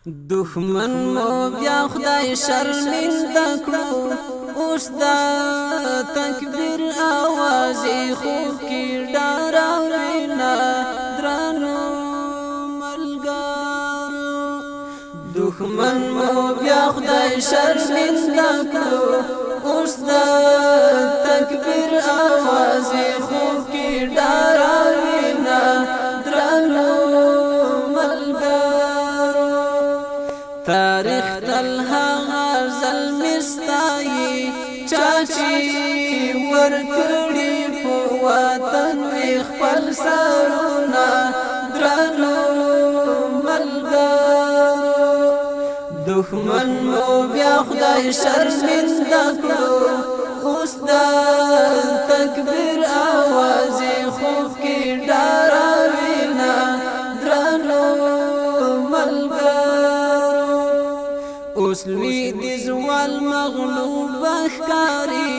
دښمن مو بیا خدای شرمنده کړو، اوس دا تکبیر आवाज خوب کې ډاروینا درنو ملګرو. دښمن مو بیا خدای شرمنده کړو، اوس دا تکبیر आवाज خوب کې ډاروینا درنو ملګرو. تاریخ تل هغه ظلم ستایي چاچی ورکړي په وطن وي خپل سرونه درنو ملګرو. دښمن مو بیا خدای شرمنده کړو، اوس دا تکبیر आवाज خوب کې ډاروینا درنو ملګرو. اوس لوی د زوال مغلوب ښکاري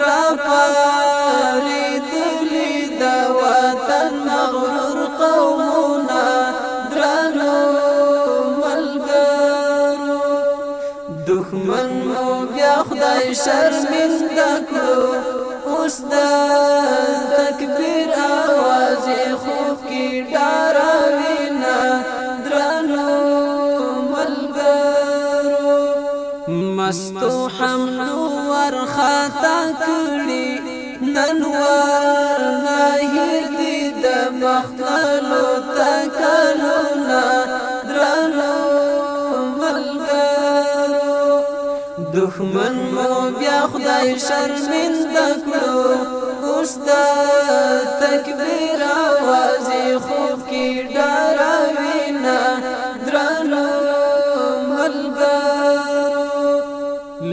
را پارېدلي د وطن مغرور قومونه درنو ملګرو. دښمن مو بیا خدای شرمنده کړو، اوس دا تکبیر आवाज خوب کې ډاروینا درنو ملګرو. مستو حملو ورخطا کړي نن ورنهیر دي د مختلو تکلونه درنو ملګرو. دښمن مو بیا خدای شرمنده کړو، اوس دا تکبیر आवाज خوب کې ډاروینا درنو ملګرو.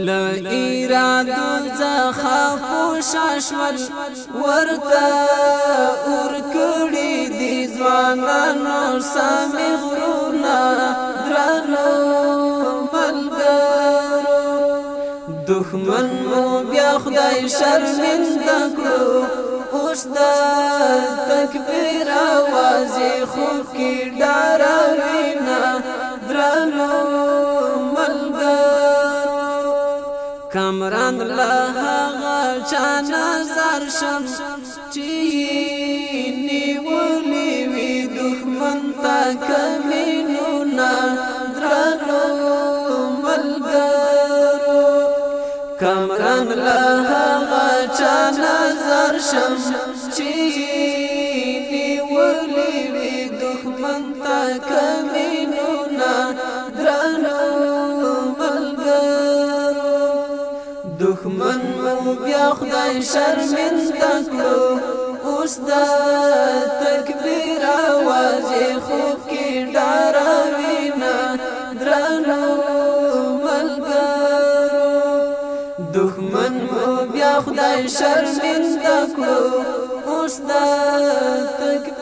لا ایرادو څخه پوښښول ورته ورکړي دي ځوانانو سامي غرونه درنو ملګرو. دښمن مو بیا خدای شرمنده کړو، اوس دا تکبیر आवाज خوب کې ډاروینا درنو ملګرو. کامران له هغه چا نظر شم چې نیولې وي دښمن ته کمینونه درنو ملګرو. کامران له هغه چا نظر شم چې نیولې وي دښمن ته کمینونه درنو ملګرو. دښمن مو بیا خدای شرمنده کړو، اوس دا تکبیر आवाज خوب کې ډاروینا درنو ملګرو. دښمن مو بیا خدای شرمنده کړو، اوس دا تکبیر